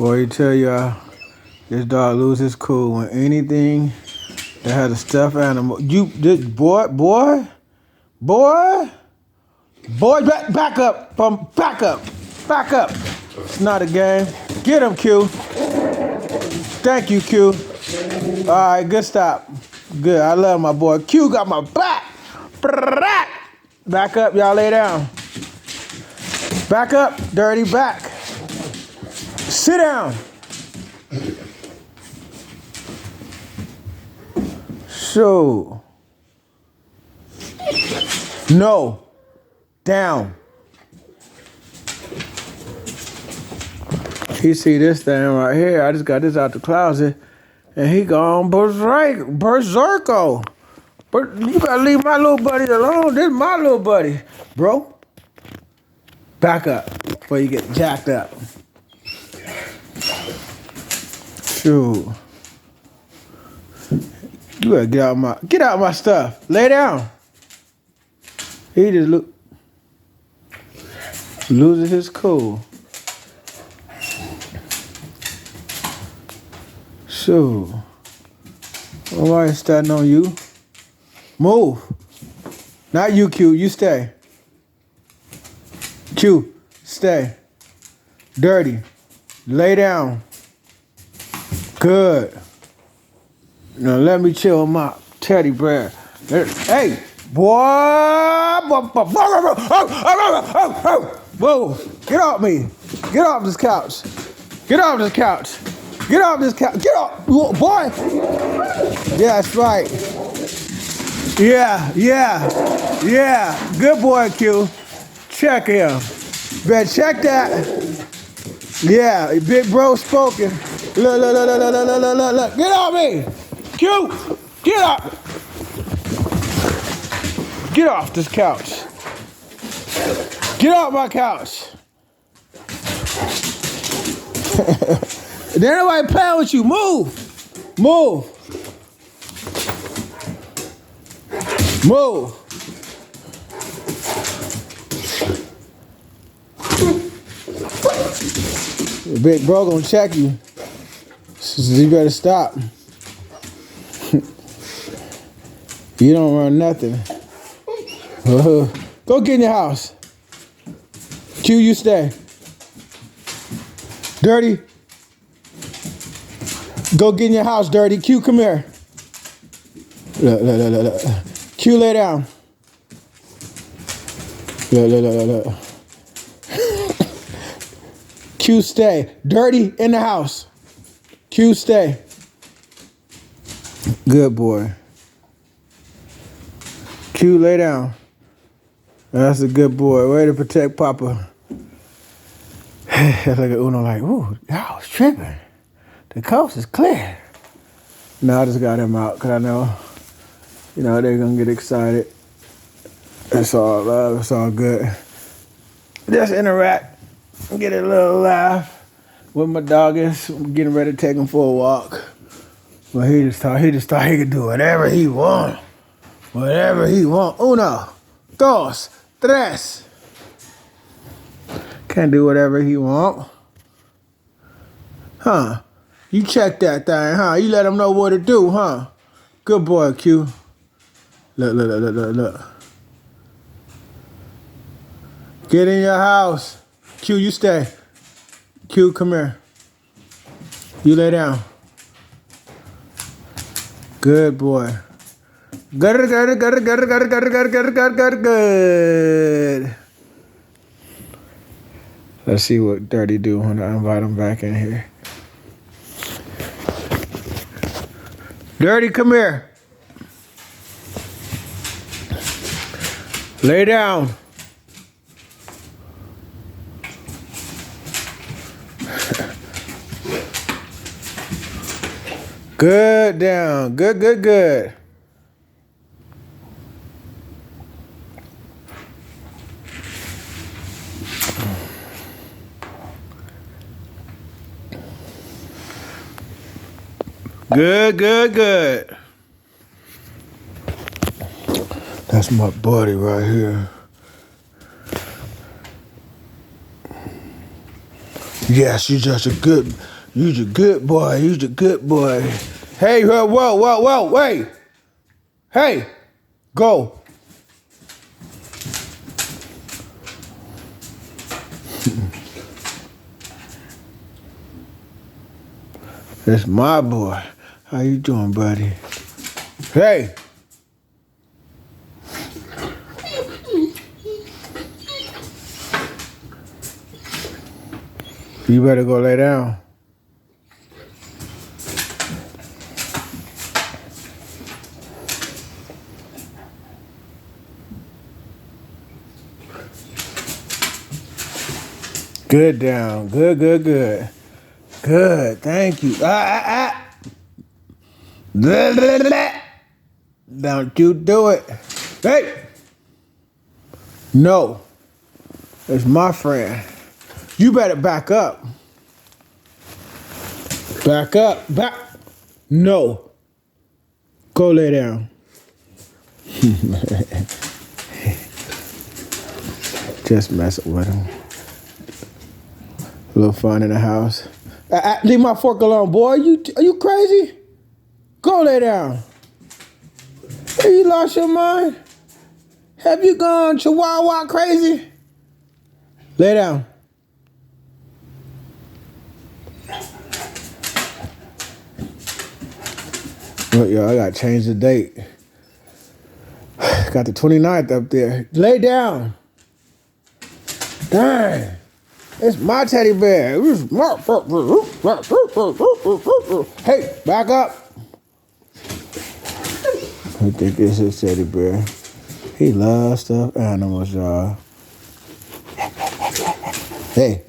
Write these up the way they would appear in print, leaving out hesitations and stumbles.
Boy, you tell y'all, this dog loses his cool when anything that has a stuffed animal. This boy, back up, back up. It's not a game. Get him, Q. Thank you, Q. All right, good stop. Good, I love my boy. Q got my back. Back up, y'all lay down. Back up, dirty back. Sit down. So, no, down. He see this thing right here. I just got this out the closet, and he gone berserko. But you gotta leave my little buddy alone. This is my little buddy, bro. Back up before you get jacked up. Shoot. You gotta get out my stuff. Lay down. He just loses his cool. So, nobody's starting on you. Move. Not you, Q. You stay. Q, stay. Dirty. Lay down. Good. Now let me chill with my teddy bear. Hey, boy. Whoa. Get off me. Get off this couch. Get off this couch. Get off this couch. Get off, boy. Yeah, that's right. Yeah. Good boy, Q. Check him. Better check that. Yeah, big bro spoken. Look. Get off me. Q, get up. Get off this couch. Get off my couch. There ain't nobody playing with you. Move. Big bro gonna check you. You better stop. You don't run nothing. Go get in your house. Q, you stay. Dirty. Go get in your house, Dirty. Q, come here. Look. Q, lay down. Look. Q, stay. Dirty, in the house. Q, stay. Good boy. Q, lay down. That's a good boy. Way to protect Papa. That's like a Uno, like, ooh, y'all was tripping. The coast is clear. No, I just got him out because I know, they're going to get excited. It's all love. It's all good. Just interact. Get a little laugh with my dog. Is getting ready to take him for a walk. But he just thought he could do whatever he want. Whatever he want. Uno, dos, tres. Can't do whatever he want. Huh? You check that thing, huh? You let him know what to do, huh? Good boy, Q. Look. Get in your house. Q, you stay. Q, come here. You lay down. Good boy. Good. Let's see what Dirty do when I invite him back in here. Dirty, come here. Lay down. Good down. Good. Good. That's my buddy right here. Yes, you're a good boy. You're a good boy. Hey, whoa, wait. Hey, go. That's my boy. How you doing, buddy? Hey. You better go lay down. Good down. Good. Good. Thank you. Blah, blah, blah. Don't you do it. Hey. No. It's my friend. You better back up. Back up. Back. No. Go lay down. Just messing with him. A little fun in the house. Leave my fork alone, boy. Are you crazy? Go lay down. Have you lost your mind? Have you gone chihuahua crazy? Lay down. Look, y'all, I gotta change the date. Got the 29th up there. Lay down. Dang. It's my teddy bear. Hey, back up. I think it's his teddy bear. He loves stuffed animals, y'all. Hey,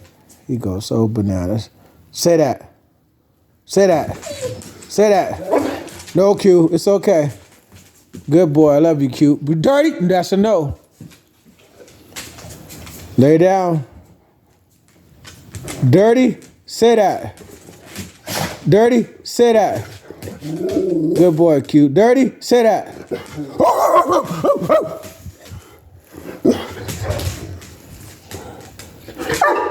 he goes so bananas. Say that. Say that. Say that. No, Q. It's okay. Good boy. I love you, Q. Be dirty? That's a no. Lay down. Dirty? Say that. Dirty? Say that. Good boy, Q. Dirty? Say that.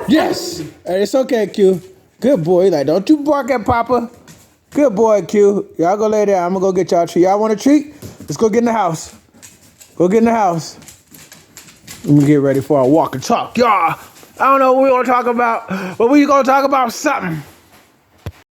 Yes. Hey, it's okay, Q. Good boy. Like, don't you bark at Papa. Good boy, Q. Y'all go lay down. I'm going to go get y'all a treat. Y'all want a treat? Let's go get in the house. Go get in the house. Let me get ready for our walk and talk. Y'all, I don't know what we want to talk about, but we going to talk about something.